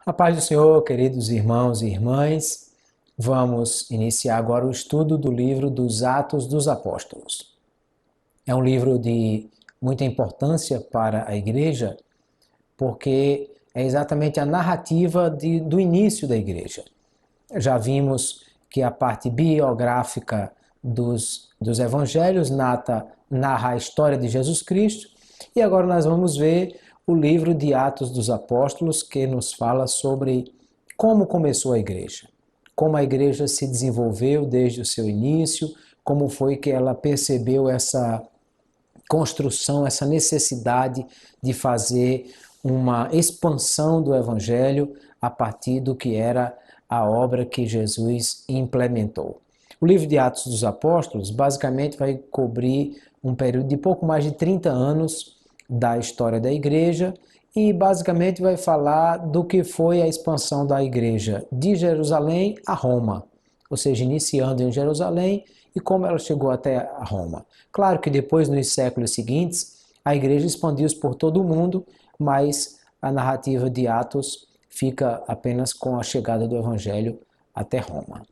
A paz do Senhor, queridos irmãos e irmãs, vamos iniciar agora o estudo do livro dos Atos dos Apóstolos. É um livro de muita importância para a igreja, porque é exatamente a narrativa do início da igreja. Já vimos que a parte biográfica dos evangelhos narra a história de Jesus Cristo, e agora nós vamos ver o livro de Atos dos Apóstolos, que nos fala sobre como começou a igreja, como a igreja se desenvolveu desde o seu início, como foi que ela percebeu essa construção, essa necessidade de fazer uma expansão do evangelho a partir do que era a obra que Jesus implementou. O livro de Atos dos Apóstolos basicamente vai cobrir um período de pouco mais de 30 anos da história da igreja e basicamente vai falar do que foi a expansão da igreja de Jerusalém a Roma, ou seja, iniciando em Jerusalém e como ela chegou até a Roma. Claro que depois, nos séculos seguintes, a igreja expandiu-se por todo o mundo, mas a narrativa de Atos fica apenas com a chegada do Evangelho até Roma.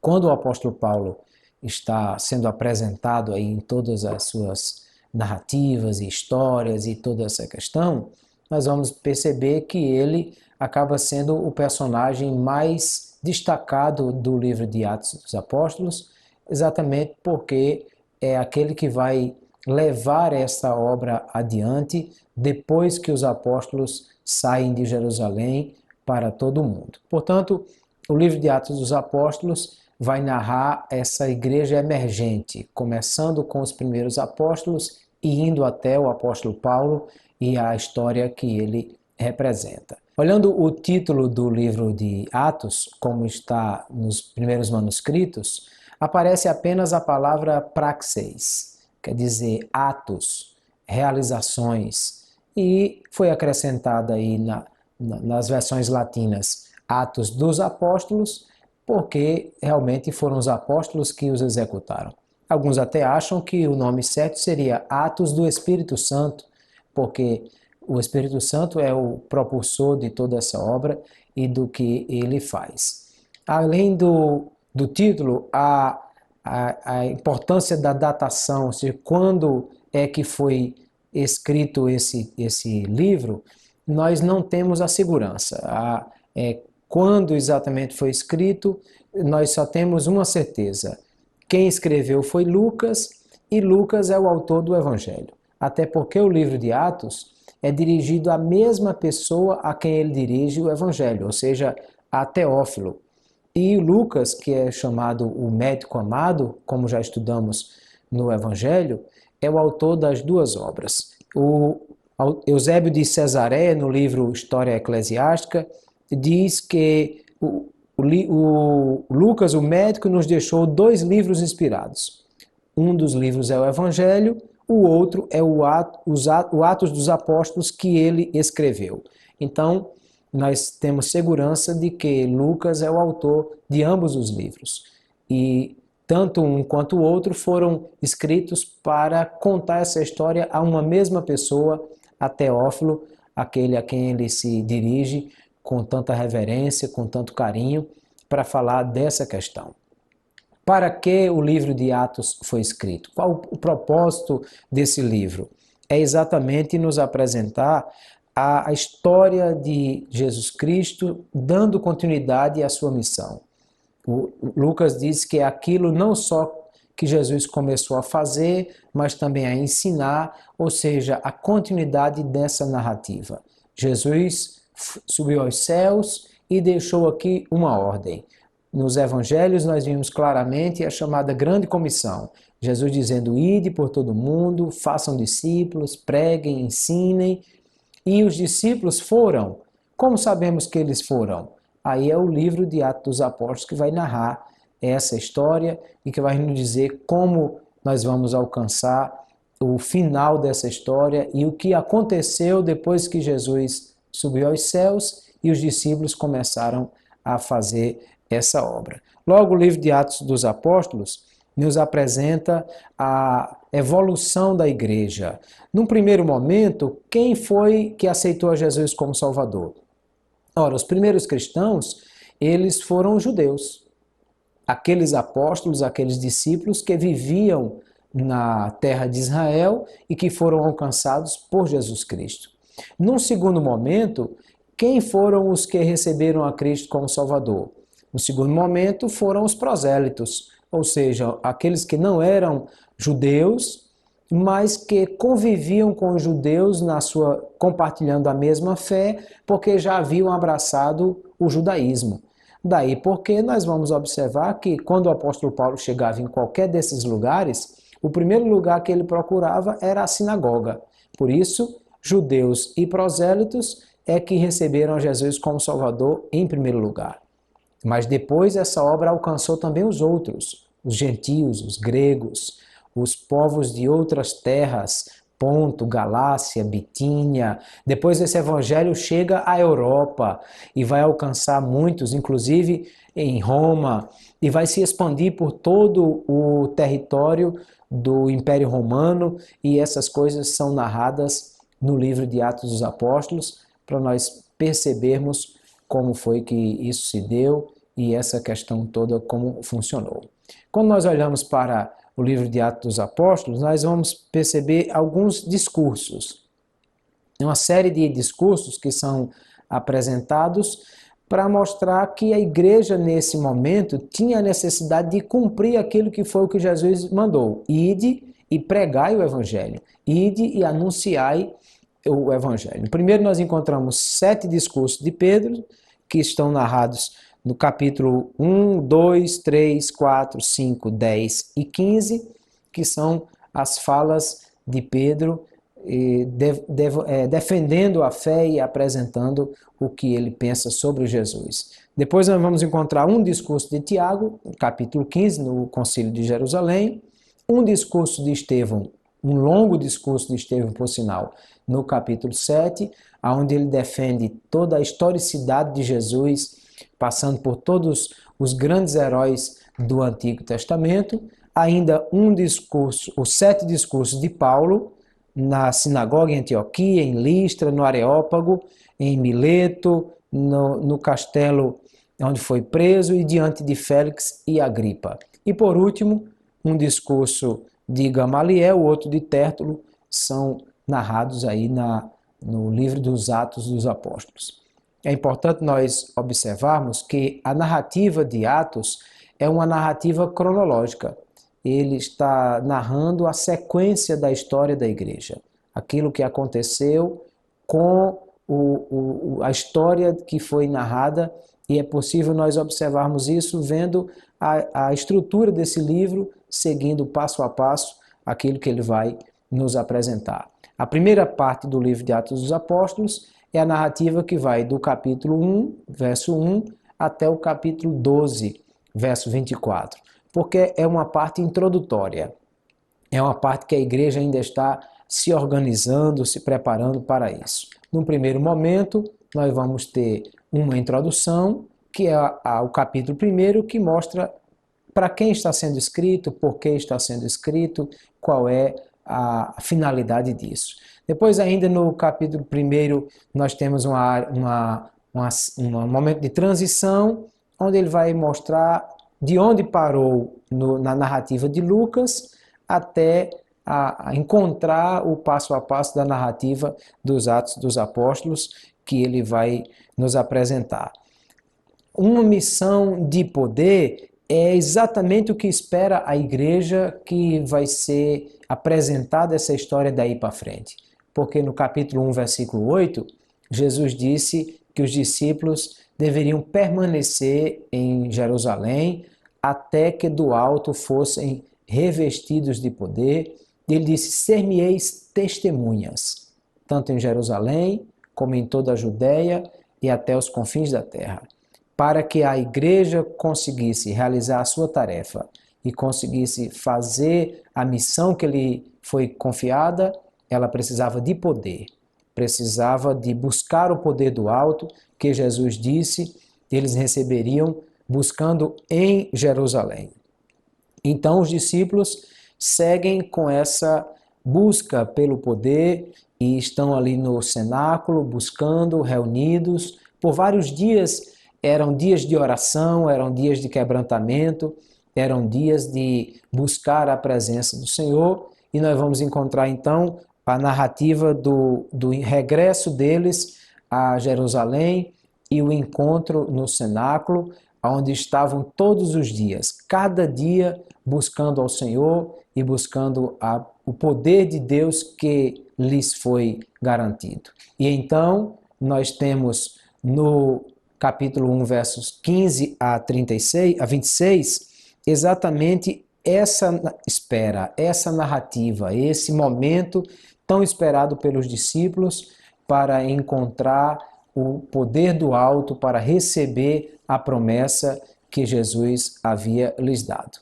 Quando o apóstolo Paulo está sendo apresentado aí em todas as suas narrativas e histórias e toda essa questão, nós vamos perceber que ele acaba sendo o personagem mais destacado do livro de Atos dos Apóstolos, exatamente porque é aquele que vai levar essa obra adiante depois que os apóstolos saem de Jerusalém para todo o mundo. Portanto, o livro de Atos dos Apóstolos vai narrar essa igreja emergente, começando com os primeiros apóstolos e indo até o apóstolo Paulo e a história que ele representa. Olhando o título do livro de Atos, como está nos primeiros manuscritos, aparece apenas a palavra praxeis, quer dizer atos, realizações, e foi acrescentada aí nas versões latinas Atos dos Apóstolos, porque realmente foram os apóstolos que os executaram. Alguns até acham que o nome certo seria Atos do Espírito Santo, porque o Espírito Santo é o propulsor de toda essa obra e do que ele faz. Além do título, a importância da datação, ou seja, quando é que foi escrito esse livro, nós não temos a segurança. Quando exatamente foi escrito, nós só temos uma certeza. Quem escreveu foi Lucas, e Lucas é o autor do Evangelho. Até porque o livro de Atos é dirigido à mesma pessoa a quem ele dirige o Evangelho, ou seja, a Teófilo. E Lucas, que é chamado o médico amado, como já estudamos no Evangelho, é o autor das duas obras. O Eusébio de Cesareia, no livro História Eclesiástica, diz que o Lucas, o médico, nos deixou 2 livros inspirados. Um dos livros é o Evangelho, o outro é o Atos dos Apóstolos que ele escreveu. Então, nós temos segurança de que Lucas é o autor de ambos os livros. E tanto um quanto o outro foram escritos para contar essa história a uma mesma pessoa, a Teófilo, aquele a quem ele se dirige com tanta reverência, com tanto carinho, para falar dessa questão. Para que o livro de Atos foi escrito? Qual o propósito desse livro? É exatamente nos apresentar a história de Jesus Cristo, dando continuidade à sua missão. O Lucas diz que é aquilo não só que Jesus começou a fazer, mas também a ensinar, ou seja, a continuidade dessa narrativa. Jesus subiu aos céus e deixou aqui uma ordem. Nos evangelhos nós vimos claramente a chamada grande comissão. Jesus dizendo, ide por todo mundo, façam discípulos, preguem, ensinem. E os discípulos foram. Como sabemos que eles foram? Aí é o livro de Atos dos Apóstolos que vai narrar essa história e que vai nos dizer como nós vamos alcançar o final dessa história e o que aconteceu depois que Jesus subiu aos céus e os discípulos começaram a fazer essa obra. Logo, o livro de Atos dos Apóstolos nos apresenta a evolução da igreja. Num primeiro momento, quem foi que aceitou a Jesus como Salvador? Ora, os primeiros cristãos, eles foram judeus. Aqueles apóstolos, aqueles discípulos que viviam na terra de Israel e que foram alcançados por Jesus Cristo. Num segundo momento, quem foram os que receberam a Cristo como Salvador? No segundo momento, foram os prosélitos, ou seja, aqueles que não eram judeus, mas que conviviam com os judeus compartilhando a mesma fé, porque já haviam abraçado o judaísmo. Daí porque nós vamos observar que quando o apóstolo Paulo chegava em qualquer desses lugares, o primeiro lugar que ele procurava era a sinagoga. Por isso, judeus e prosélitos é que receberam Jesus como Salvador em primeiro lugar. Mas depois essa obra alcançou também os outros, os gentios, os gregos, os povos de outras terras, Ponto, Galácia, Bitínia. Depois esse evangelho chega à Europa e vai alcançar muitos, inclusive em Roma, e vai se expandir por todo o território do Império Romano, e essas coisas são narradas no livro de Atos dos Apóstolos, para nós percebermos como foi que isso se deu e essa questão toda como funcionou. Quando nós olhamos para o livro de Atos dos Apóstolos, nós vamos perceber alguns discursos. Uma série de discursos que são apresentados para mostrar que a igreja, nesse momento, tinha a necessidade de cumprir aquilo que foi o que Jesus mandou. Ide e pregai o evangelho. Ide e anunciai o evangelho. Primeiro nós encontramos 7 discursos de Pedro, que estão narrados no capítulo 1, 2, 3, 4, 5, 10 e 15, que são as falas de Pedro defendendo a fé e apresentando o que ele pensa sobre Jesus. Depois nós vamos encontrar um discurso de Tiago, no capítulo 15, no Concílio de Jerusalém, um discurso de Estevão, um longo discurso de Estevão, por sinal, no capítulo 7, onde ele defende toda a historicidade de Jesus, passando por todos os grandes heróis do Antigo Testamento. Ainda um discurso, os 7 discursos de Paulo, na sinagoga em Antioquia, em Listra, no Areópago, em Mileto, no castelo onde foi preso e diante de Félix e Agripa. E por último, um discurso de Gamaliel, outro de Tértulo, são narrados aí no livro dos Atos dos Apóstolos. É importante nós observarmos que a narrativa de Atos é uma narrativa cronológica. Ele está narrando a sequência da história da igreja, aquilo que aconteceu com a história que foi narrada, e é possível nós observarmos isso vendo a estrutura desse livro, seguindo passo a passo aquilo que ele vai nos apresentar. A primeira parte do livro de Atos dos Apóstolos é a narrativa que vai do capítulo 1, verso 1, até o capítulo 12, verso 24, porque é uma parte introdutória, é uma parte que a igreja ainda está se organizando, se preparando para isso. Num primeiro momento, nós vamos ter uma introdução, que é o capítulo 1, que mostra para quem está sendo escrito, por que está sendo escrito, qual é a finalidade disso. Depois, ainda no capítulo 1, nós temos um momento de transição, onde ele vai mostrar de onde parou na narrativa de Lucas até a encontrar o passo a passo da narrativa dos Atos dos Apóstolos, que ele vai nos apresentar. Uma missão de poder é exatamente o que espera a igreja que vai ser apresentada essa história daí para frente. Porque no capítulo 1, versículo 8, Jesus disse que os discípulos deveriam permanecer em Jerusalém até que do alto fossem revestidos de poder. Ele disse: ser-me-eis testemunhas, tanto em Jerusalém como em toda a Judéia e até os confins da terra. Para que a igreja conseguisse realizar a sua tarefa e conseguisse fazer a missão que lhe foi confiada, ela precisava de poder, precisava de buscar o poder do alto, que Jesus disse que eles receberiam buscando em Jerusalém. Então os discípulos seguem com essa busca pelo poder e estão ali no cenáculo buscando, reunidos, Por vários dias eram dias de oração, eram dias de quebrantamento, eram dias de buscar a presença do Senhor, e nós vamos encontrar então a narrativa do regresso deles a Jerusalém e o encontro no cenáculo, onde estavam todos os dias, cada dia buscando ao Senhor e buscando o poder de Deus que lhes foi garantido. E então nós temos no capítulo 1, versos 15 a 26, exatamente essa espera, essa narrativa, esse momento tão esperado pelos discípulos para encontrar o poder do alto, para receber a promessa que Jesus havia lhes dado.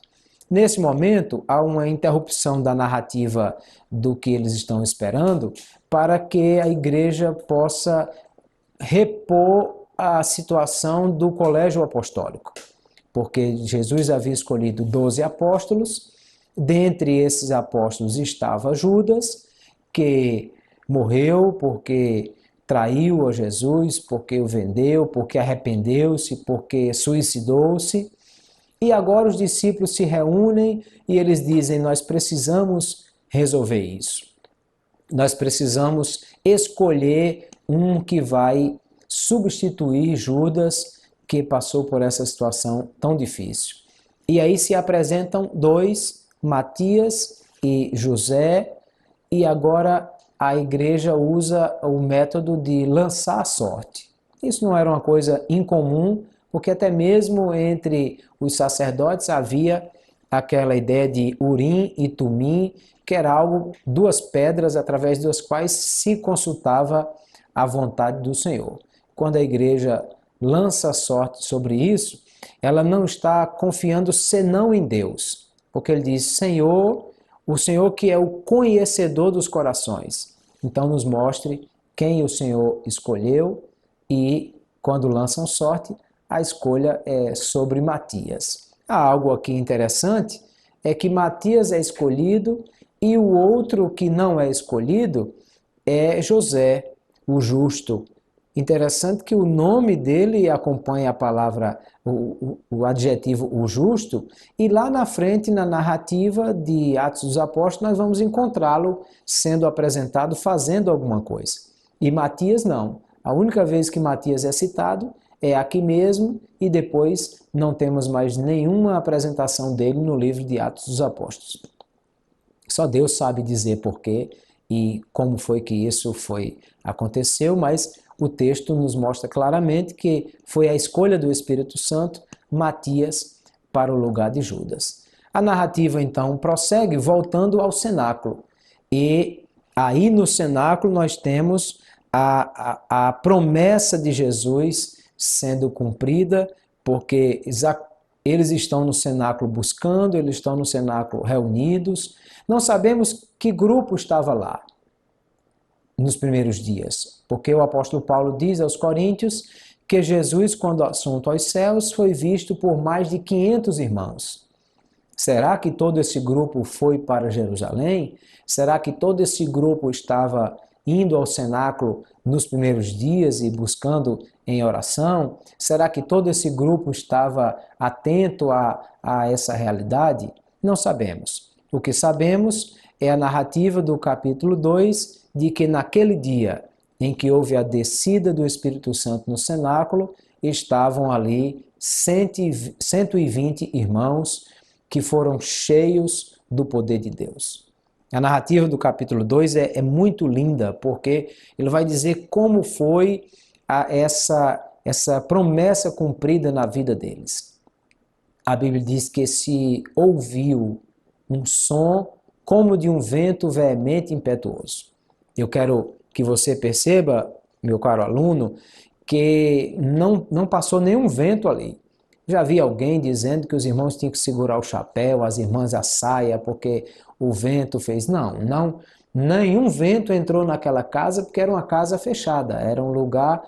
Nesse momento, há uma interrupção da narrativa do que eles estão esperando para que a igreja possa repor a situação do colégio apostólico. Porque Jesus havia escolhido 12 apóstolos, dentre esses apóstolos estava Judas, que morreu porque traiu a Jesus, porque o vendeu, porque arrependeu-se, porque suicidou-se. E agora os discípulos se reúnem e eles dizem: nós precisamos resolver isso. Nós precisamos escolher um que vai substituir Judas, que passou por essa situação tão difícil. E aí se apresentam dois, Matias e José, e agora a igreja usa o método de lançar a sorte. Isso não era uma coisa incomum, porque até mesmo entre os sacerdotes havia aquela ideia de Urim e Tumim, que era algo, duas pedras através das quais se consultava a vontade do Senhor. Quando a igreja lança a sorte sobre isso, ela não está confiando senão em Deus, porque ele diz: Senhor, o Senhor que é o conhecedor dos corações. Então nos mostre quem o Senhor escolheu, e quando lançam sorte, a escolha é sobre Matias. Há algo aqui interessante, é que Matias é escolhido e o outro que não é escolhido é José, o justo. Interessante que o nome dele acompanha a palavra, o adjetivo o justo, e lá na frente, na narrativa de Atos dos Apóstolos, nós vamos encontrá-lo sendo apresentado fazendo alguma coisa. E Matias não. A única vez que Matias é citado é aqui mesmo, e depois não temos mais nenhuma apresentação dele no livro de Atos dos Apóstolos. Só Deus sabe dizer porquê e como foi que isso aconteceu, mas o texto nos mostra claramente que foi a escolha do Espírito Santo, Matias, para o lugar de Judas. A narrativa, então, prossegue voltando ao cenáculo. E aí no cenáculo nós temos a promessa de Jesus sendo cumprida, porque eles estão no cenáculo buscando, eles estão no cenáculo reunidos. Não sabemos que grupo estava lá nos primeiros dias, porque o apóstolo Paulo diz aos Coríntios que Jesus, quando assunto aos céus, foi visto por mais de 500 irmãos. Será que todo esse grupo foi para Jerusalém? Será que todo esse grupo estava indo ao cenáculo nos primeiros dias e buscando em oração? Será que todo esse grupo estava atento a essa realidade? Não sabemos. O que sabemos é a narrativa do capítulo 2, de que naquele dia em que houve a descida do Espírito Santo no cenáculo, estavam ali 120 irmãos que foram cheios do poder de Deus. A narrativa do capítulo 2 é muito linda, porque ele vai dizer como foi essa promessa cumprida na vida deles. A Bíblia diz que se ouviu um som como de um vento veemente e impetuoso. Eu quero que você perceba, meu caro aluno, que não passou nenhum vento ali. Já vi alguém dizendo que os irmãos tinham que segurar o chapéu, as irmãs a saia, porque o vento fez. Não, nenhum vento entrou naquela casa, porque era uma casa fechada, era um lugar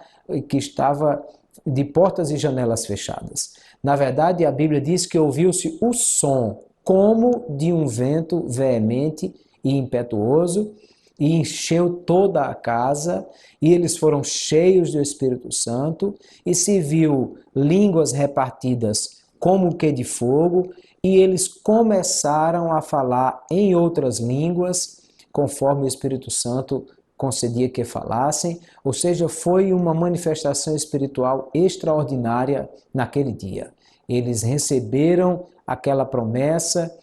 que estava de portas e janelas fechadas. Na verdade, a Bíblia diz que ouviu-se o som como de um vento veemente e impetuoso, e encheu toda a casa, e eles foram cheios do Espírito Santo, e se viu línguas repartidas como que de fogo, e eles começaram a falar em outras línguas, conforme o Espírito Santo concedia que falassem, ou seja, foi uma manifestação espiritual extraordinária naquele dia. Eles receberam aquela promessa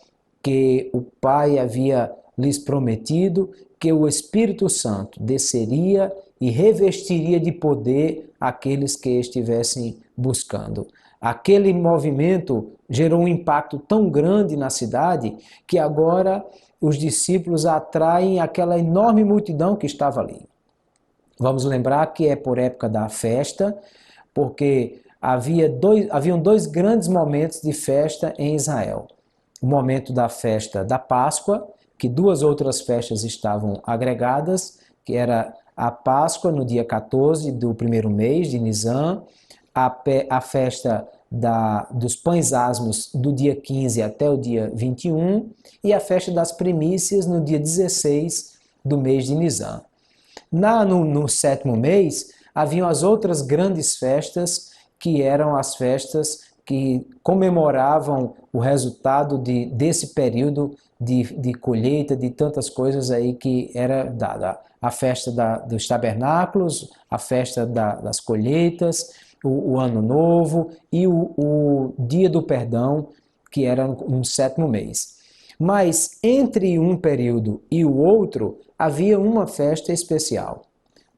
que o Pai havia lhes prometido, que o Espírito Santo desceria e revestiria de poder aqueles que estivessem buscando. Aquele movimento gerou um impacto tão grande na cidade que agora os discípulos atraem aquela enorme multidão que estava ali. Vamos lembrar que é por época da festa, porque haviam dois grandes momentos de festa em Israel. O momento da festa da Páscoa, que duas outras festas estavam agregadas, que era a Páscoa no dia 14 do primeiro mês de Nisan, a festa dos pães asmos do dia 15 até o dia 21 e a festa das primícias no dia 16 do mês de Nisan. No sétimo mês, haviam as outras grandes festas, que eram as festas que comemoravam o resultado desse período de colheita, de tantas coisas aí que era dada. A festa dos tabernáculos, a festa das colheitas, o Ano Novo e o Dia do Perdão, que era no sétimo mês. Mas entre um período e o outro, havia uma festa especial.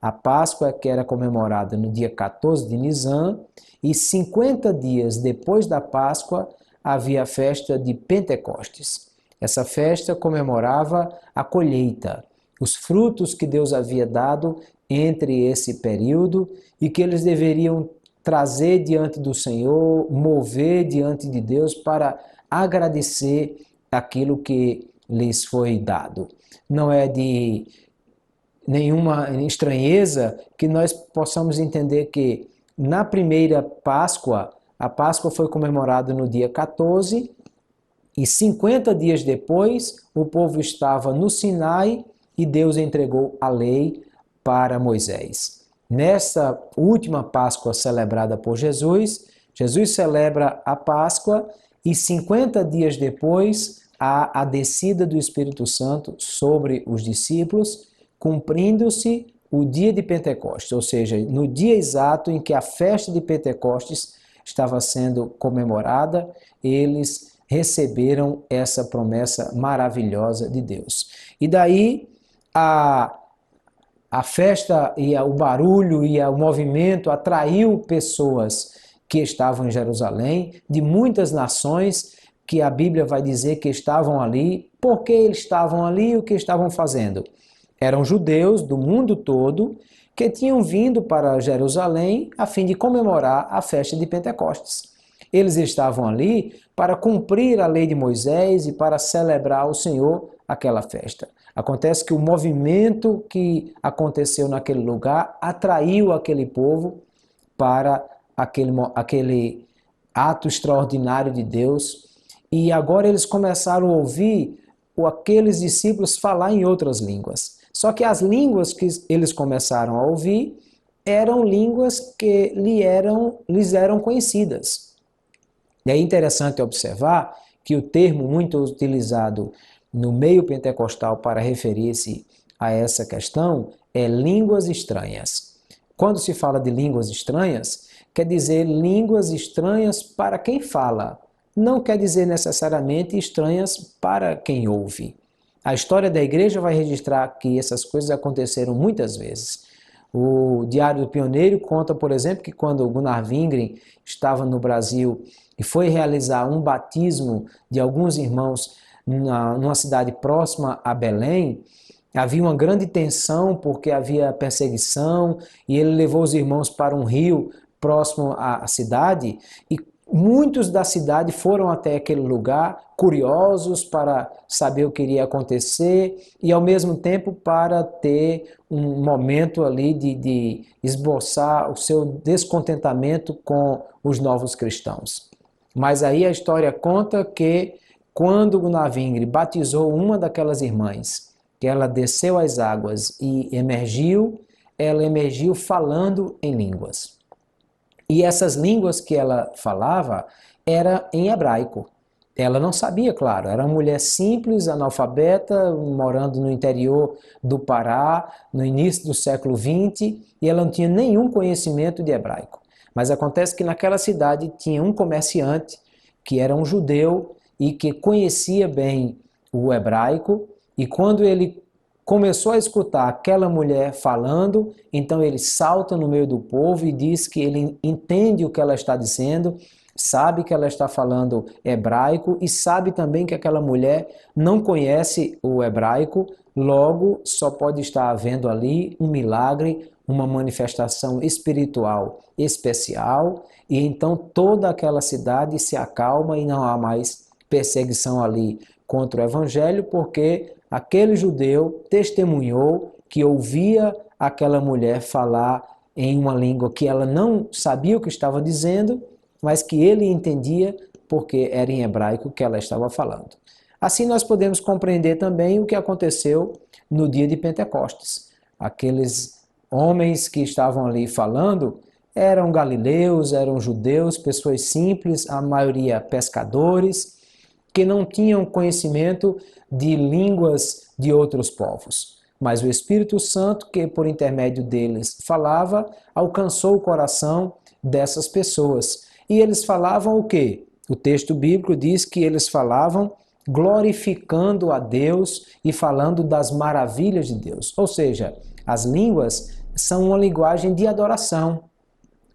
A Páscoa, que era comemorada no dia 14 de Nisan, e 50 dias depois da Páscoa, havia a festa de Pentecostes. Essa festa comemorava a colheita, os frutos que Deus havia dado entre esse período e que eles deveriam trazer diante do Senhor, mover diante de Deus para agradecer aquilo que lhes foi dado. Não é de nenhuma estranheza que nós possamos entender que na primeira Páscoa, a Páscoa foi comemorada no dia 14 e 50 dias depois o povo estava no Sinai e Deus entregou a lei para Moisés. Nessa última Páscoa celebrada por Jesus, Jesus celebra a Páscoa e 50 dias depois há a descida do Espírito Santo sobre os discípulos, cumprindo-se o dia de Pentecostes, ou seja, no dia exato em que a festa de Pentecostes estava sendo comemorada, eles receberam essa promessa maravilhosa de Deus. E daí a festa e o barulho e o movimento atraiu pessoas que estavam em Jerusalém, de muitas nações, que a Bíblia vai dizer que estavam ali. Por que eles estavam ali e o que estavam fazendo? Eram judeus do mundo todo que tinham vindo para Jerusalém a fim de comemorar a festa de Pentecostes. Eles estavam ali para cumprir a lei de Moisés e para celebrar ao Senhor aquela festa. Acontece que o movimento que aconteceu naquele lugar atraiu aquele povo para aquele ato extraordinário de Deus, e agora eles começaram a ouvir aqueles discípulos falar em outras línguas. Só que as línguas que eles começaram a ouvir eram línguas que lhes eram conhecidas. E é interessante observar que o termo muito utilizado no meio pentecostal para referir-se a essa questão é línguas estranhas. Quando se fala de línguas estranhas, quer dizer línguas estranhas para quem fala, não quer dizer necessariamente estranhas para quem ouve. A história da igreja vai registrar que essas coisas aconteceram muitas vezes. O Diário do Pioneiro conta, por exemplo, que quando Gunnar Wingren estava no Brasil e foi realizar um batismo de alguns irmãos numa cidade próxima a Belém, havia uma grande tensão porque havia perseguição e ele levou os irmãos para um rio próximo à cidade e muitos da cidade foram até aquele lugar curiosos para saber o que iria acontecer e ao mesmo tempo para ter um momento ali de esboçar o seu descontentamento com os novos cristãos. Mas aí a história conta que quando Gunnar Wingren batizou uma daquelas irmãs que ela desceu às águas e emergiu, ela emergiu falando em línguas. E essas línguas que ela falava era em hebraico. Ela não sabia, claro, era uma mulher simples, analfabeta, morando no interior do Pará, no início do século XX, e ela não tinha nenhum conhecimento de hebraico. Mas acontece que naquela cidade tinha um comerciante que era um judeu e que conhecia bem o hebraico, e quando ele começou a escutar aquela mulher falando, então ele salta no meio do povo e diz que ele entende o que ela está dizendo, sabe que ela está falando hebraico e sabe também que aquela mulher não conhece o hebraico, logo só pode estar havendo ali um milagre, uma manifestação espiritual especial, e então toda aquela cidade se acalma e não há mais perseguição ali contra o evangelho, porque aquele judeu testemunhou que ouvia aquela mulher falar em uma língua que ela não sabia o que estava dizendo, mas que ele entendia porque era em hebraico que ela estava falando. Assim nós podemos compreender também o que aconteceu no dia de Pentecostes. Aqueles homens que estavam ali falando eram galileus, eram judeus, pessoas simples, a maioria pescadores, que não tinham conhecimento de línguas de outros povos. Mas o Espírito Santo, que por intermédio deles falava, alcançou o coração dessas pessoas. E eles falavam o quê? O texto bíblico diz que eles falavam glorificando a Deus e falando das maravilhas de Deus. Ou seja, as línguas são uma linguagem de adoração,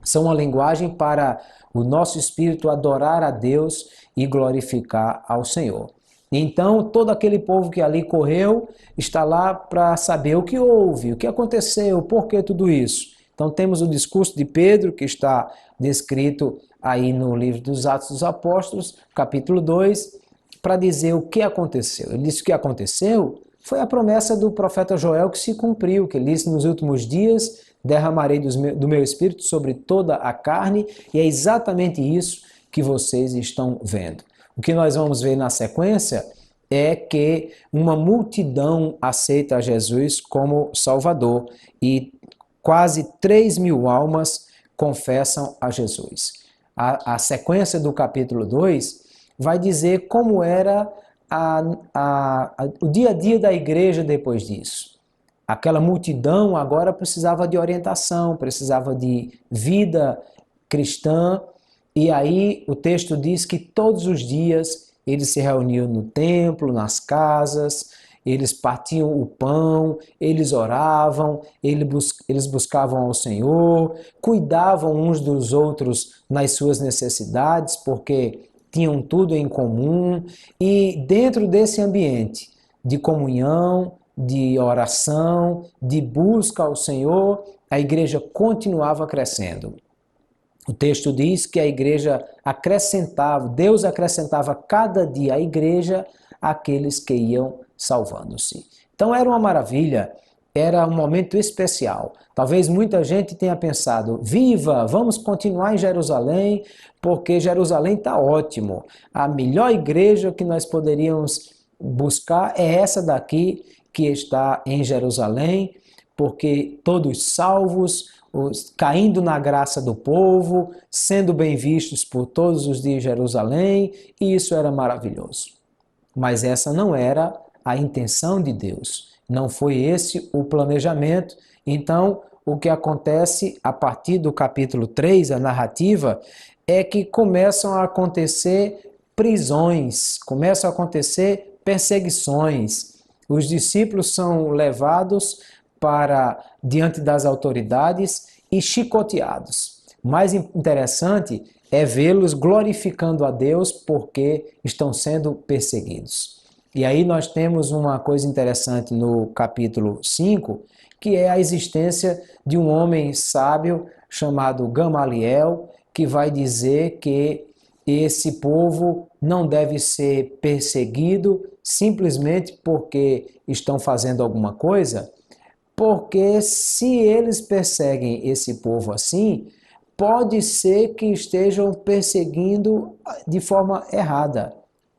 são uma linguagem para o nosso espírito adorar a Deus e glorificar ao Senhor. Então, todo aquele povo que ali correu está lá para saber o que houve, o que aconteceu, por que tudo isso. Então, temos o discurso de Pedro, que está descrito aí no livro dos Atos dos Apóstolos, capítulo 2, para dizer o que aconteceu. Ele disse que o que aconteceu foi a promessa do profeta Joel que se cumpriu, que ele disse: nos últimos dias derramarei do meu espírito sobre toda a carne, e é exatamente isso que vocês estão vendo. O que nós vamos ver na sequência é que uma multidão aceita a Jesus como Salvador e quase 3.000 almas confessam a Jesus. A sequência do capítulo 2 vai dizer como era o dia a dia da igreja depois disso. Aquela multidão agora precisava de orientação, precisava de vida cristã, e aí o texto diz que todos os dias eles se reuniam no templo, nas casas, eles partiam o pão, eles oravam, eles buscavam ao Senhor, cuidavam uns dos outros nas suas necessidades, porque tinham tudo em comum, e dentro desse ambiente de comunhão, de oração, de busca ao Senhor, a igreja continuava crescendo. O texto diz que a igreja acrescentava, Deus acrescentava cada dia à igreja aqueles que iam salvando-se. Então era uma maravilha, era um momento especial. Talvez muita gente tenha pensado: viva, vamos continuar em Jerusalém, porque Jerusalém está ótimo. A melhor igreja que nós poderíamos buscar é essa daqui, que está em Jerusalém, porque todos salvos, caindo na graça do povo, sendo bem vistos por todos os de Jerusalém, e isso era maravilhoso. Mas essa não era a intenção de Deus, não foi esse o planejamento. Então, o que acontece a partir do capítulo 3, a narrativa, é que começam a acontecer prisões, começam a acontecer perseguições. Os discípulos são levados para diante das autoridades e chicoteados. O mais interessante é vê-los glorificando a Deus porque estão sendo perseguidos. E aí nós temos uma coisa interessante no capítulo 5, que é a existência de um homem sábio chamado Gamaliel, que vai dizer que esse povo não deve ser perseguido simplesmente porque estão fazendo alguma coisa, porque se eles perseguem esse povo assim, pode ser que estejam perseguindo de forma errada.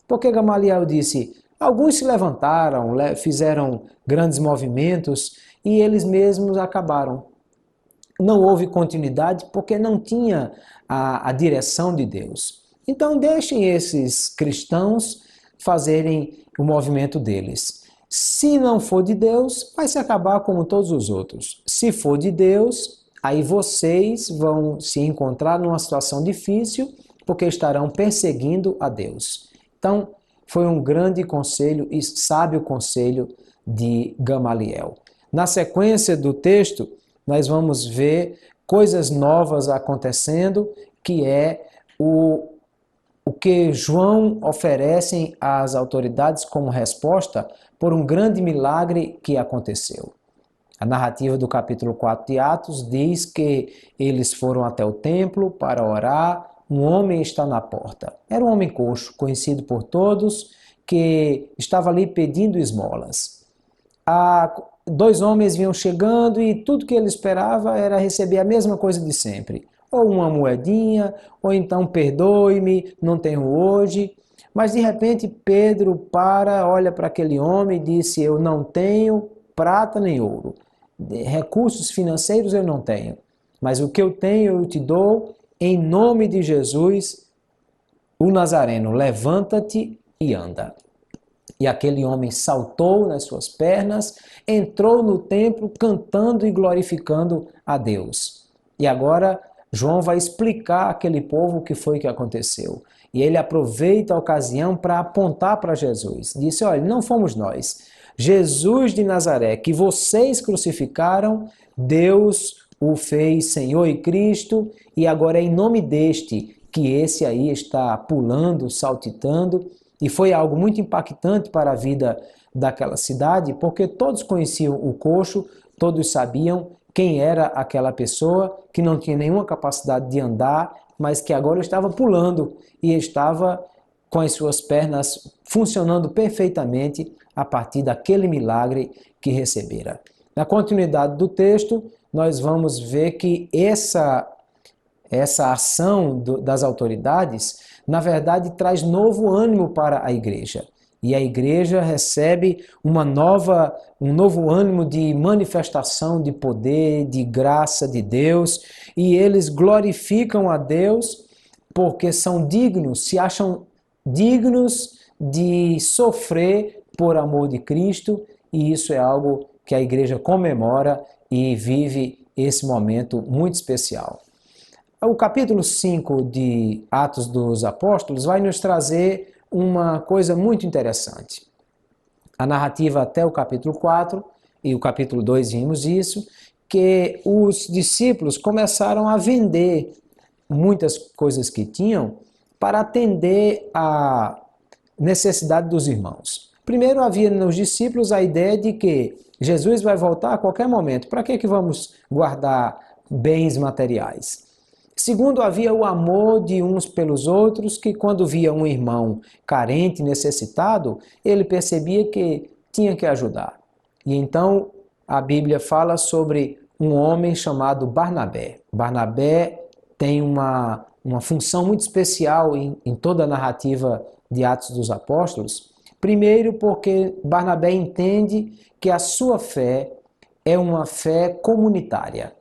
Porque Gamaliel disse: Alguns se levantaram, fizeram grandes movimentos e eles mesmos acabaram. Não houve continuidade porque não tinha a direção de Deus. Então deixem esses cristãos fazerem o movimento deles. Se não for de Deus, vai se acabar como todos os outros. Se for de Deus, aí vocês vão se encontrar numa situação difícil porque estarão perseguindo a Deus. Então, foi um grande conselho e sábio conselho de Gamaliel. Na sequência do texto, nós vamos ver coisas novas acontecendo, que é o que João oferece às autoridades como resposta por um grande milagre que aconteceu. A narrativa do capítulo 4 de Atos diz que eles foram até o templo para orar, um homem está na porta. Era um homem coxo, conhecido por todos, que estava ali pedindo esmolas. Dois homens vinham chegando e tudo que ele esperava era receber a mesma coisa de sempre. Ou uma moedinha, ou então perdoe-me, não tenho hoje. Mas de repente Pedro olha para aquele homem e disse: eu não tenho prata nem ouro. Recursos financeiros eu não tenho. Mas o que eu tenho eu te dou, em nome de Jesus, o Nazareno, levanta-te e anda. E aquele homem saltou nas suas pernas, entrou no templo cantando e glorificando a Deus. E agora João vai explicar àquele povo o que foi que aconteceu. E ele aproveita a ocasião para apontar para Jesus. Disse: olha, não fomos nós. Jesus de Nazaré, que vocês crucificaram, Deus o fez Senhor e Cristo, e agora é em nome deste que esse aí está pulando, saltitando. E foi algo muito impactante para a vida daquela cidade, porque todos conheciam o coxo, todos sabiam quem era aquela pessoa que não tinha nenhuma capacidade de andar, mas que agora estava pulando e estava com as suas pernas funcionando perfeitamente a partir daquele milagre que recebera. Na continuidade do texto, nós vamos ver que essa ação das autoridades, na verdade, traz novo ânimo para a igreja. E a igreja recebe um novo ânimo de manifestação de poder, de graça de Deus, e eles glorificam a Deus porque são dignos, se acham dignos de sofrer por amor de Cristo, e isso é algo que a igreja comemora e vive esse momento muito especial. O capítulo 5 de Atos dos Apóstolos vai nos trazer uma coisa muito interessante. A narrativa até o capítulo 4 e o capítulo 2 vimos isso, que os discípulos começaram a vender muitas coisas que tinham para atender à necessidade dos irmãos. Primeiro havia nos discípulos a ideia de que Jesus vai voltar a qualquer momento. Para que vamos guardar bens materiais? Segundo, havia o amor de uns pelos outros, que quando via um irmão carente, necessitado, ele percebia que tinha que ajudar. E então a Bíblia fala sobre um homem chamado Barnabé. Barnabé tem uma função muito especial em toda a narrativa de Atos dos Apóstolos. Primeiro, porque Barnabé entende que a sua fé é uma fé comunitária.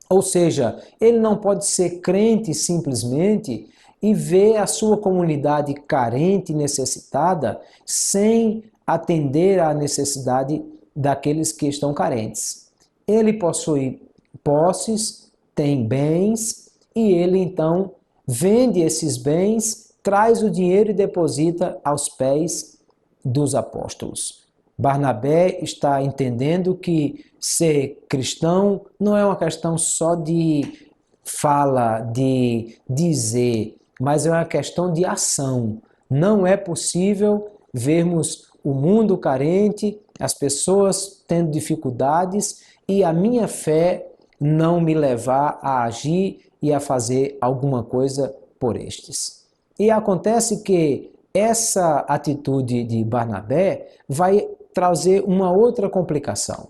Ou seja, ele não pode ser crente simplesmente e ver a sua comunidade carente e necessitada sem atender à necessidade daqueles que estão carentes. Ele possui posses, tem bens, e ele então vende esses bens, traz o dinheiro e deposita aos pés dos apóstolos. Barnabé está entendendo que ser cristão não é uma questão só de fala, de dizer, mas é uma questão de ação. Não é possível vermos o mundo carente, as pessoas tendo dificuldades e a minha fé não me levar a agir e a fazer alguma coisa por estes. E acontece que essa atitude de Barnabé vai trazer uma outra complicação.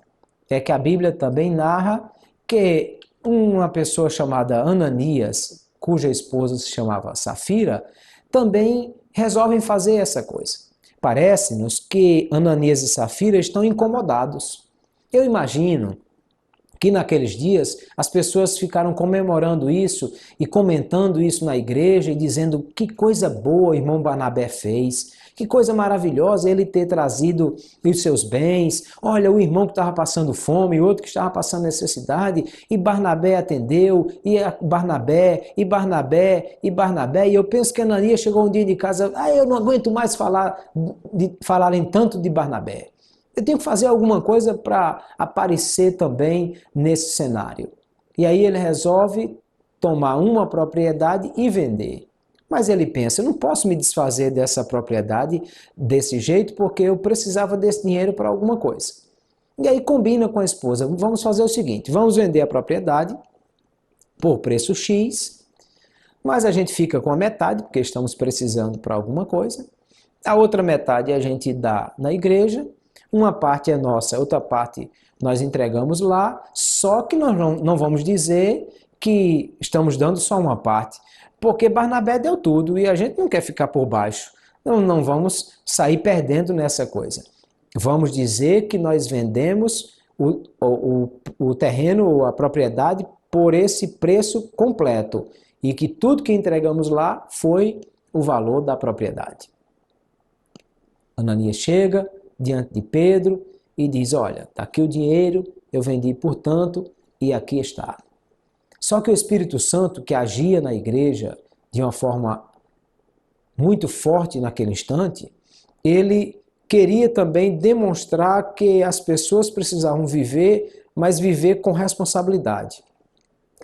É que a Bíblia também narra que uma pessoa chamada Ananias, cuja esposa se chamava Safira, também resolvem fazer essa coisa. parece-nos que Ananias e Safira estão incomodados. Eu imagino que naqueles dias as pessoas ficaram comemorando isso e comentando isso na igreja e dizendo que coisa boa o irmão Barnabé fez, que coisa maravilhosa ele ter trazido os seus bens. Olha, o irmão que estava passando fome, outro que estava passando necessidade, e Barnabé atendeu, e Barnabé, e Barnabé, e Barnabé. E eu penso que Ananias chegou um dia de casa, eu não aguento mais falarem tanto de Barnabé. Eu tenho que fazer alguma coisa para aparecer também nesse cenário. E aí ele resolve tomar uma propriedade e vender. Mas ele pensa, eu não posso me desfazer dessa propriedade desse jeito porque eu precisava desse dinheiro para alguma coisa. E aí combina com a esposa, vamos fazer o seguinte, vamos vender a propriedade por preço X, mas a gente fica com a metade porque estamos precisando para alguma coisa. A outra metade a gente dá na igreja. Uma parte é nossa, outra parte nós entregamos lá, só que nós não vamos dizer que estamos dando só uma parte, porque Barnabé deu tudo e a gente não quer ficar por baixo. Não vamos sair perdendo nessa coisa. Vamos dizer que nós vendemos o terreno ou a propriedade por esse preço completo e que tudo que entregamos lá foi o valor da propriedade. Ananias chega diante de Pedro e diz, olha, está aqui o dinheiro, eu vendi por tanto e aqui está. Só que o Espírito Santo, que agia na igreja de uma forma muito forte naquele instante, ele queria também demonstrar que as pessoas precisavam viver, mas viver com responsabilidade,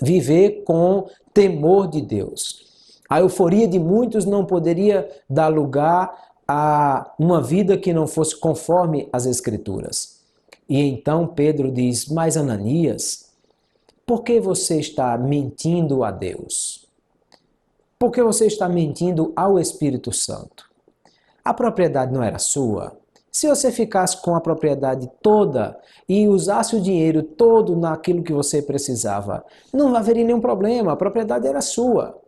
viver com temor de Deus. A euforia de muitos não poderia dar lugar a uma vida que não fosse conforme as Escrituras. E então Pedro diz, mas Ananias, por que você está mentindo a Deus? Por que você está mentindo ao Espírito Santo? A propriedade não era sua? Se você ficasse com a propriedade toda e usasse o dinheiro todo naquilo que você precisava, não haveria nenhum problema, a propriedade era sua.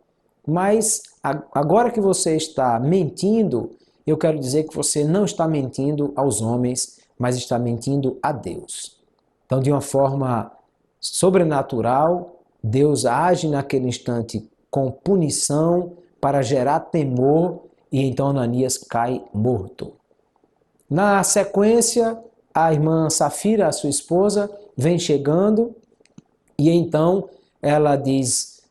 Mas agora que você está mentindo, eu quero dizer que você não está mentindo aos homens, mas está mentindo a Deus. Então, de uma forma sobrenatural, Deus age naquele instante com punição para gerar temor e então Ananias cai morto. Na sequência, a irmã Safira, a sua esposa, vem chegando e então ela diz,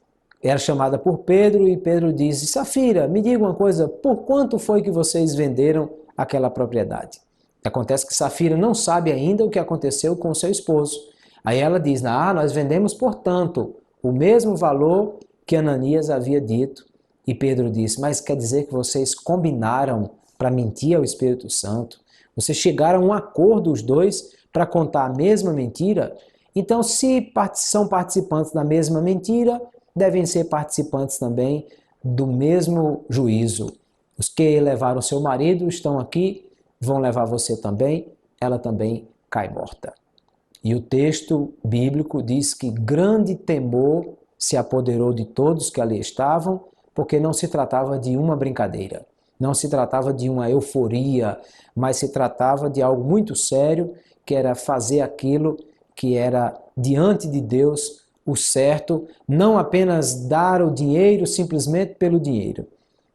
era chamada por Pedro e Pedro diz, Safira, me diga uma coisa, por quanto foi que vocês venderam aquela propriedade? Acontece que Safira não sabe ainda o que aconteceu com seu esposo. Aí ela diz, nós vendemos por tanto, o mesmo valor que Ananias havia dito. E Pedro disse, mas quer dizer que vocês combinaram para mentir ao Espírito Santo? Vocês chegaram a um acordo os dois para contar a mesma mentira? Então, se são participantes da mesma mentira, devem ser participantes também do mesmo juízo. Os que levaram seu marido estão aqui, vão levar você também, ela também cai morta. E o texto bíblico diz que grande temor se apoderou de todos que ali estavam, porque não se tratava de uma brincadeira, não se tratava de uma euforia, mas se tratava de algo muito sério, que era fazer aquilo que era diante de Deus o certo, não apenas dar o dinheiro simplesmente pelo dinheiro,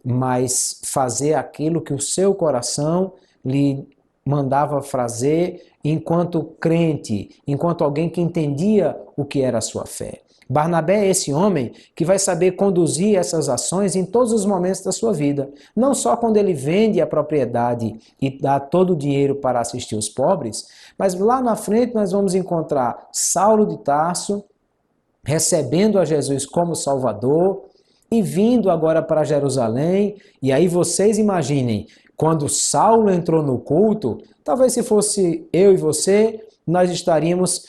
mas fazer aquilo que o seu coração lhe mandava fazer enquanto crente, enquanto alguém que entendia o que era a sua fé. Barnabé é esse homem que vai saber conduzir essas ações em todos os momentos da sua vida. Não só quando ele vende a propriedade e dá todo o dinheiro para assistir os pobres, mas lá na frente nós vamos encontrar Saulo de Tarso recebendo a Jesus como Salvador e vindo agora para Jerusalém. E aí vocês imaginem, quando Saulo entrou no culto, talvez se fosse eu e você, nós estaríamos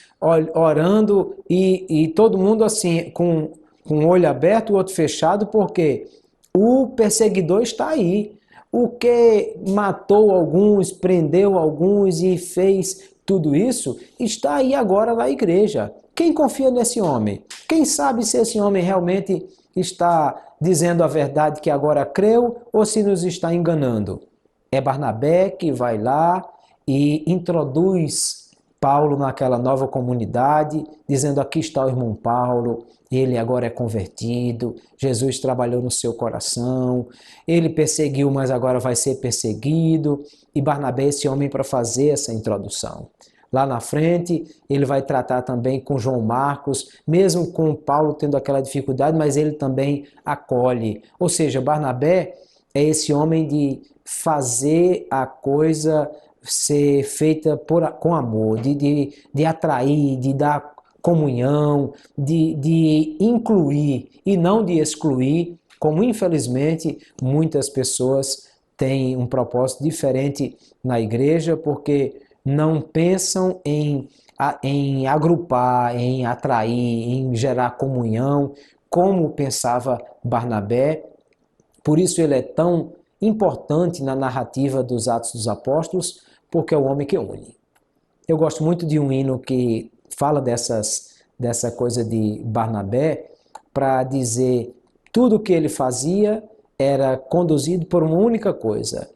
orando e todo mundo assim, com o olho aberto, o outro fechado, porque o perseguidor está aí. O que matou alguns, prendeu alguns e fez tudo isso, está aí agora na igreja. Quem confia nesse homem? Quem sabe se esse homem realmente está dizendo a verdade que agora creu ou se nos está enganando? É Barnabé que vai lá e introduz Paulo naquela nova comunidade, dizendo: aqui está o irmão Paulo, ele agora é convertido, Jesus trabalhou no seu coração, ele perseguiu, mas agora vai ser perseguido, e Barnabé é esse homem para fazer essa introdução. Lá na frente, ele vai tratar também com João Marcos, mesmo com Paulo tendo aquela dificuldade, mas ele também acolhe. Ou seja, Barnabé é esse homem de fazer a coisa ser feita com amor, de atrair, de dar comunhão, de incluir e não de excluir, como infelizmente muitas pessoas têm um propósito diferente na igreja, porque não pensam em agrupar, em atrair, em gerar comunhão, como pensava Barnabé. Por isso ele é tão importante na narrativa dos Atos dos Apóstolos, porque é o homem que une. Eu gosto muito de um hino que fala dessa coisa de Barnabé, para dizer tudo o que ele fazia era conduzido por uma única coisa,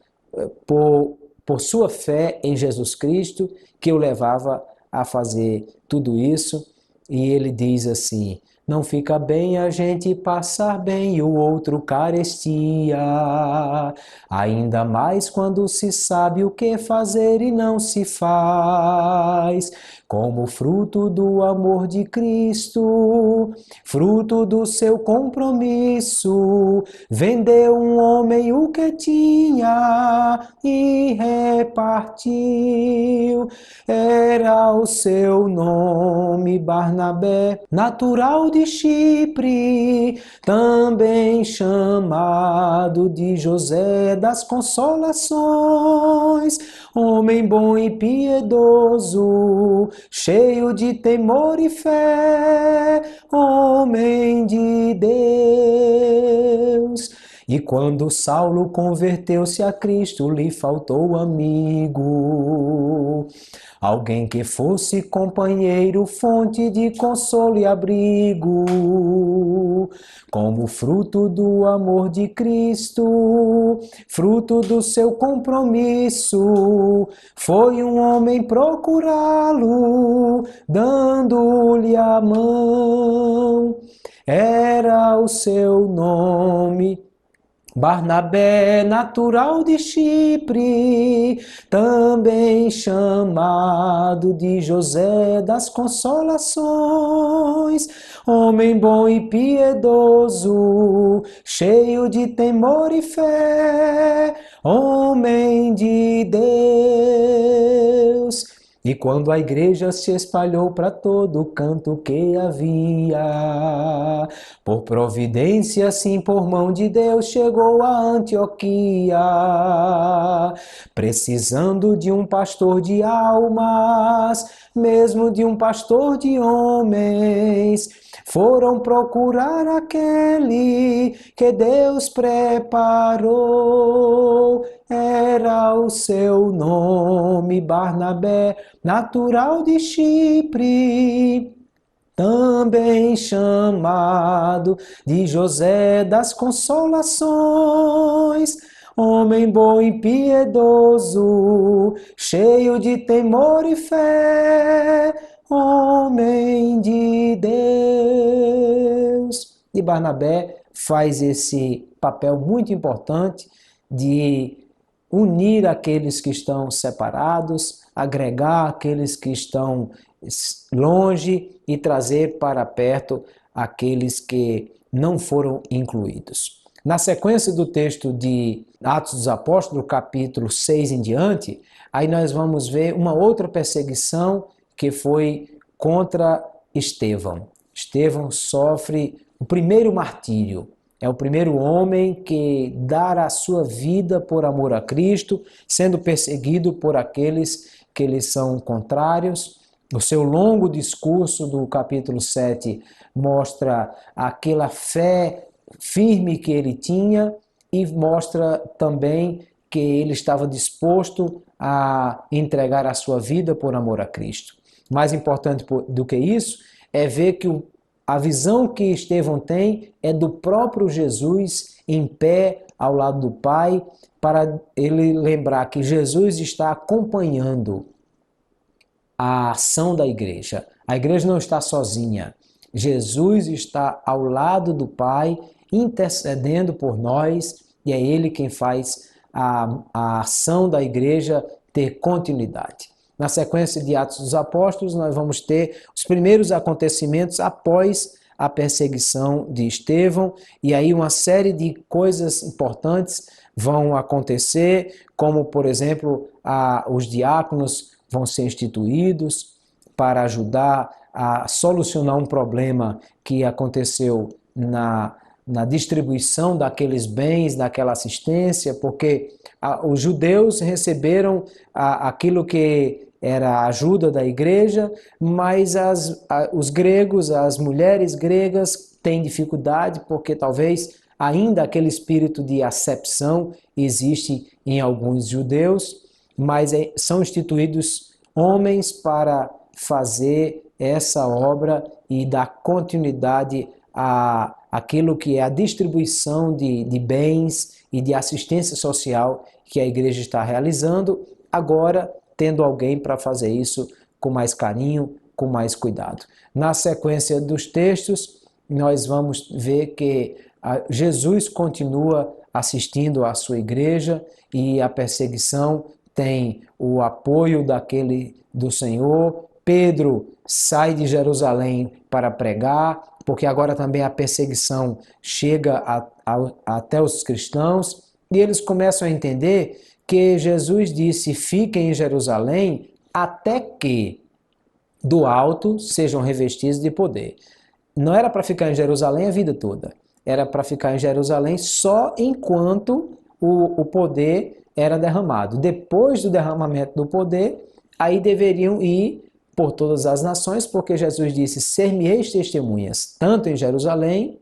por sua fé em Jesus Cristo, que o levava a fazer tudo isso. E ele diz assim: não fica bem a gente passar bem e o outro carestia, ainda mais quando se sabe o que fazer e não se faz. Como fruto do amor de Cristo, fruto do seu compromisso, vendeu um homem o que tinha e repartiu. Era o seu nome Barnabé, natural de Chipre, também chamado de José das Consolações, homem bom e piedoso, cheio de temor e fé, homem de Deus. E quando Saulo converteu-se a Cristo, lhe faltou amigo, alguém que fosse companheiro, fonte de consolo e abrigo, como fruto do amor de Cristo, fruto do seu compromisso, foi um homem procurá-lo, dando-lhe a mão. Era o seu nome Barnabé, natural de Chipre, também chamado de José das Consolações, homem bom e piedoso, cheio de temor e fé, homem de Deus. E quando a igreja se espalhou para todo canto que havia, por providência, sim, por mão de Deus, chegou a Antioquia, precisando de um pastor de almas, mesmo de um pastor de homens. Foram procurar aquele que Deus preparou. Era o seu nome Barnabé, natural de Chipre, também chamado de José das Consolações, homem bom e piedoso, cheio de temor e fé, homem de Deus. E Barnabé faz esse papel muito importante de unir aqueles que estão separados, agregar aqueles que estão longe e trazer para perto aqueles que não foram incluídos. Na sequência do texto de Atos dos Apóstolos, capítulo 6 em diante, aí nós vamos ver uma outra perseguição que foi contra Estevão. Estevão sofre o primeiro martírio. É o primeiro homem que dá a sua vida por amor a Cristo, sendo perseguido por aqueles que lhe são contrários. O seu longo discurso do capítulo 7 mostra aquela fé firme que ele tinha e mostra também que ele estava disposto a entregar a sua vida por amor a Cristo. Mais importante do que isso é ver que a visão que Estevão tem é do próprio Jesus em pé ao lado do Pai, para ele lembrar que Jesus está acompanhando a ação da igreja. A igreja não está sozinha. Jesus está ao lado do Pai, intercedendo por nós, e é Ele quem faz a ação da igreja ter continuidade. Na sequência de Atos dos Apóstolos, nós vamos ter os primeiros acontecimentos após a perseguição de Estevão, e aí uma série de coisas importantes vão acontecer, como, por exemplo, os diáconos vão ser instituídos para ajudar a solucionar um problema que aconteceu na distribuição daqueles bens, daquela assistência, porque os judeus receberam aquilo que era a ajuda da igreja, mas os gregos, as mulheres gregas têm dificuldade porque talvez ainda aquele espírito de acepção existe em alguns judeus, mas são instituídos homens para fazer essa obra e dar continuidade àquilo que é a distribuição de bens e de assistência social que a igreja está realizando, agora tendo alguém para fazer isso com mais carinho, com mais cuidado. Na sequência dos textos, nós vamos ver que Jesus continua assistindo à sua igreja e a perseguição tem o apoio do Senhor. Pedro sai de Jerusalém para pregar, porque agora também a perseguição chega até os cristãos, e eles começam a entender que Jesus disse: fiquem em Jerusalém até que do alto sejam revestidos de poder. Não era para ficar em Jerusalém a vida toda, era para ficar em Jerusalém só enquanto o poder era derramado. Depois do derramamento do poder, aí deveriam ir por todas as nações, porque Jesus disse: ser-me-eis testemunhas, tanto em Jerusalém,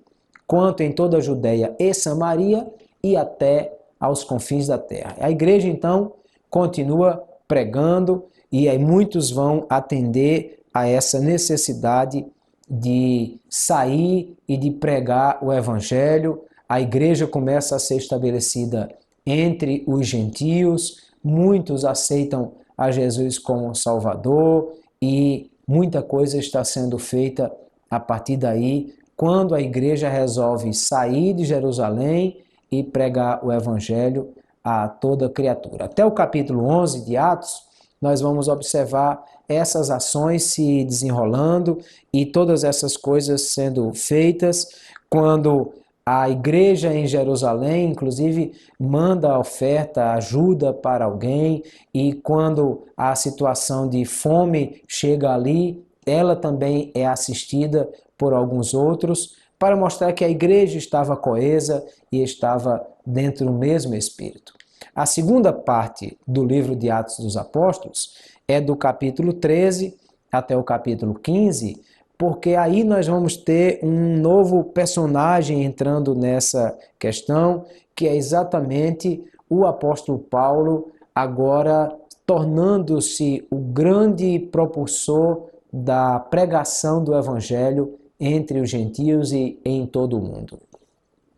quanto em toda a Judéia e Samaria, e até aos confins da terra. A igreja, então, continua pregando, e aí muitos vão atender a essa necessidade de sair e de pregar o evangelho. A igreja começa a ser estabelecida entre os gentios, muitos aceitam a Jesus como Salvador, e muita coisa está sendo feita a partir daí, quando a igreja resolve sair de Jerusalém e pregar o evangelho a toda criatura. Até o capítulo 11 de Atos, nós vamos observar essas ações se desenrolando e todas essas coisas sendo feitas, quando a igreja em Jerusalém, inclusive, manda oferta, ajuda para alguém, e quando a situação de fome chega ali, ela também é assistida por alguns outros, para mostrar que a igreja estava coesa e estava dentro do mesmo espírito. A segunda parte do livro de Atos dos Apóstolos é do capítulo 13 até o capítulo 15, porque aí nós vamos ter um novo personagem entrando nessa questão, que é exatamente o apóstolo Paulo, agora tornando-se o grande propulsor da pregação do evangelho entre os gentios e em todo o mundo.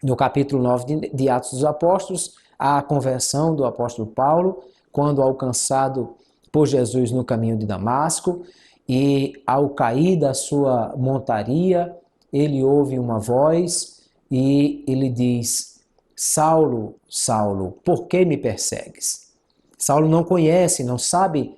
No capítulo 9 de Atos dos Apóstolos, há a conversão do apóstolo Paulo, quando alcançado por Jesus no caminho de Damasco, e ao cair da sua montaria, ele ouve uma voz e ele diz: Saulo, Saulo, por que me persegues? Saulo não conhece, não sabe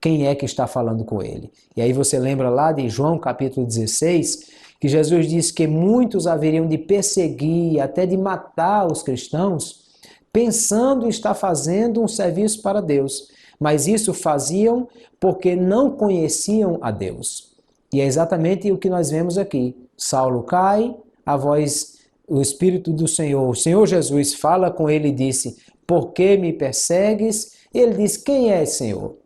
quem é que está falando com ele. E aí você lembra lá de João capítulo 16, que Jesus disse que muitos haveriam de perseguir, até de matar os cristãos, pensando estar fazendo um serviço para Deus. Mas isso faziam porque não conheciam a Deus. E é exatamente o que nós vemos aqui. Saulo cai, a voz, o Espírito do Senhor, o Senhor Jesus fala com ele e disse: por que me persegues? Ele diz: quem é, Senhor?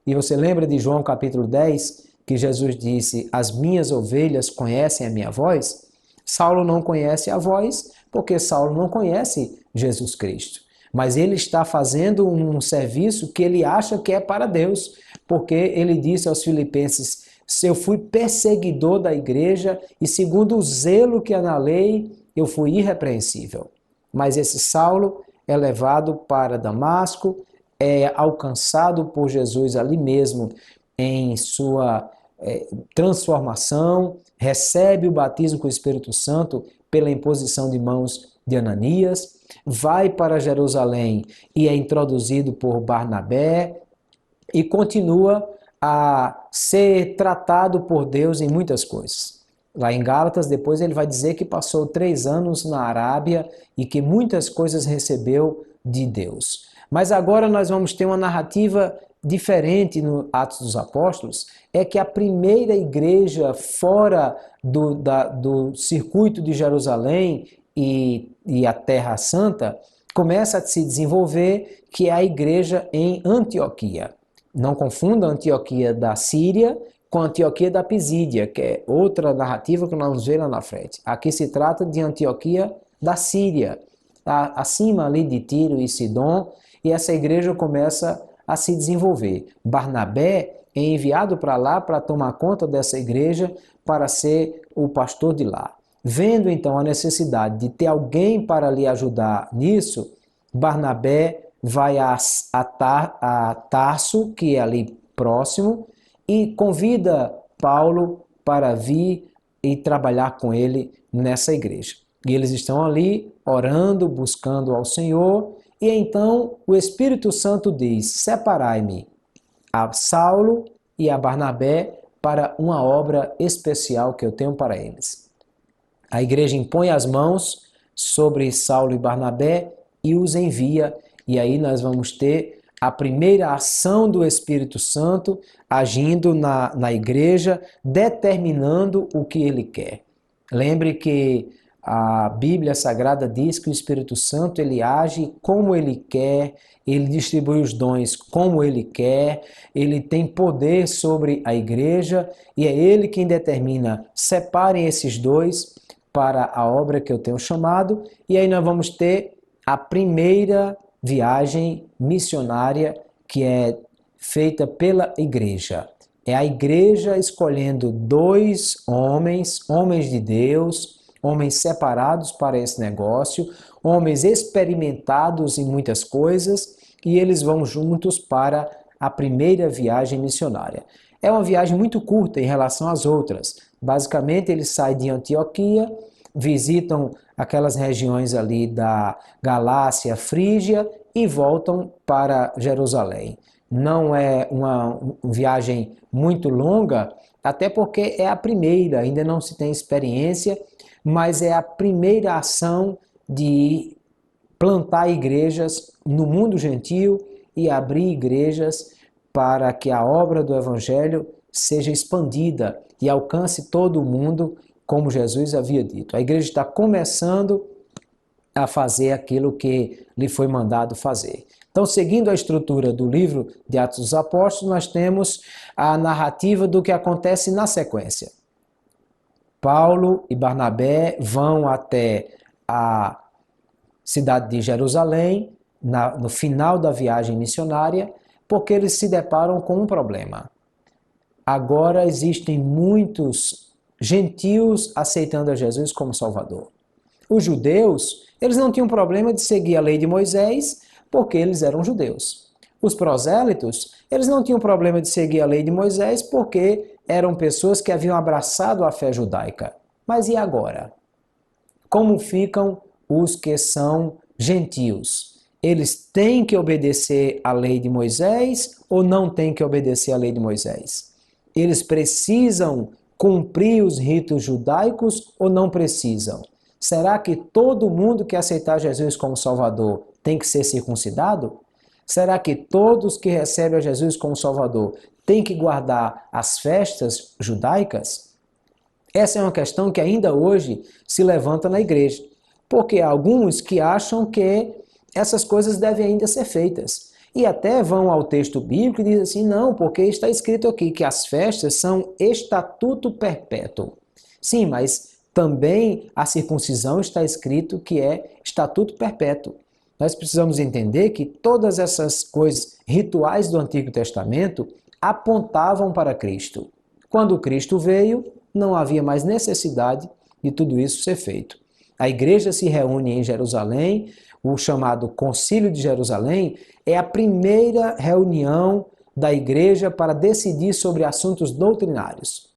E você lembra de João capítulo 10, que Jesus disse: as minhas ovelhas conhecem a minha voz? Saulo não conhece a voz porque Saulo não conhece Jesus Cristo. Mas ele está fazendo um serviço que ele acha que é para Deus, porque ele disse aos filipenses: se eu fui perseguidor da igreja e segundo o zelo que há na lei, eu fui irrepreensível. mas esse Saulo é levado para Damasco, é alcançado por Jesus ali mesmo em sua transformação, recebe o batismo com o Espírito Santo pela imposição de mãos de Ananias, vai para Jerusalém e é introduzido por Barnabé e continua a ser tratado por Deus em muitas coisas. Lá em Gálatas, depois ele vai dizer que passou 3 anos na Arábia e que muitas coisas recebeu de Deus. Mas agora nós vamos ter uma narrativa diferente no Atos dos Apóstolos, é que a primeira igreja fora do circuito de Jerusalém e a Terra Santa começa a se desenvolver, que é a igreja em Antioquia. Não confunda a Antioquia da Síria com a Antioquia da Pisídia, que é outra narrativa que nós vamos ver lá na frente. Aqui se trata de Antioquia da Síria, acima ali de Tiro e Sidom, e essa igreja começa a se desenvolver. Barnabé é enviado para lá para tomar conta dessa igreja, para ser o pastor de lá. Vendo então a necessidade de ter alguém para lhe ajudar nisso, Barnabé vai a Tarso, que é ali próximo, e convida Paulo para vir e trabalhar com ele nessa igreja. E eles estão ali orando, buscando ao Senhor, e então o Espírito Santo diz: separai-me a Saulo e a Barnabé para uma obra especial que eu tenho para eles. A igreja impõe as mãos sobre Saulo e Barnabé e os envia, e aí nós vamos ter a primeira ação do Espírito Santo agindo na igreja, determinando o que ele quer. Lembre que a Bíblia Sagrada diz que o Espírito Santo ele age como ele quer, ele distribui os dons como ele quer, ele tem poder sobre a igreja e é ele quem determina: separem esses dois para a obra que eu tenho chamado. E aí nós vamos ter a primeira viagem missionária que é feita pela igreja. É a igreja escolhendo 2 homens de Deus, homens separados para esse negócio, homens experimentados em muitas coisas, e eles vão juntos para a primeira viagem missionária. É uma viagem muito curta em relação às outras. Basicamente, eles saem de Antioquia, visitam aquelas regiões ali da Galácia, Frígia e voltam para Jerusalém. Não é uma viagem muito longa, até porque é a primeira, ainda não se tem experiência, mas é a primeira ação de plantar igrejas no mundo gentil e abrir igrejas para que a obra do Evangelho seja expandida e alcance todo o mundo, como Jesus havia dito. A igreja está começando a fazer aquilo que lhe foi mandado fazer. Então, seguindo a estrutura do livro de Atos dos Apóstolos, nós temos a narrativa do que acontece na sequência. Paulo e Barnabé vão até a cidade de Jerusalém, no final da viagem missionária, porque eles se deparam com um problema. Agora existem muitos gentios aceitando a Jesus como Salvador. Os judeus, eles não tinham problema de seguir a lei de Moisés, porque eles eram judeus. Os prosélitos, eles não tinham problema de seguir a lei de Moisés, porque eram pessoas que haviam abraçado a fé judaica. Mas e agora? Como ficam os que são gentios? Eles têm que obedecer à lei de Moisés ou não têm que obedecer à lei de Moisés? Eles precisam cumprir os ritos judaicos ou não precisam? Será que todo mundo que aceitar Jesus como Salvador tem que ser circuncidado? Será que todos que recebem a Jesus como Salvador têm que guardar as festas judaicas? Essa é uma questão que ainda hoje se levanta na igreja, porque há alguns que acham que essas coisas devem ainda ser feitas. E até vão ao texto bíblico e dizem assim: não, porque está escrito aqui que as festas são estatuto perpétuo. Sim, mas também a circuncisão está escrito que é estatuto perpétuo. Nós precisamos entender que todas essas coisas rituais do Antigo Testamento apontavam para Cristo. Quando Cristo veio, não havia mais necessidade de tudo isso ser feito. A igreja se reúne em Jerusalém, o chamado Concílio de Jerusalém é a primeira reunião da igreja para decidir sobre assuntos doutrinários.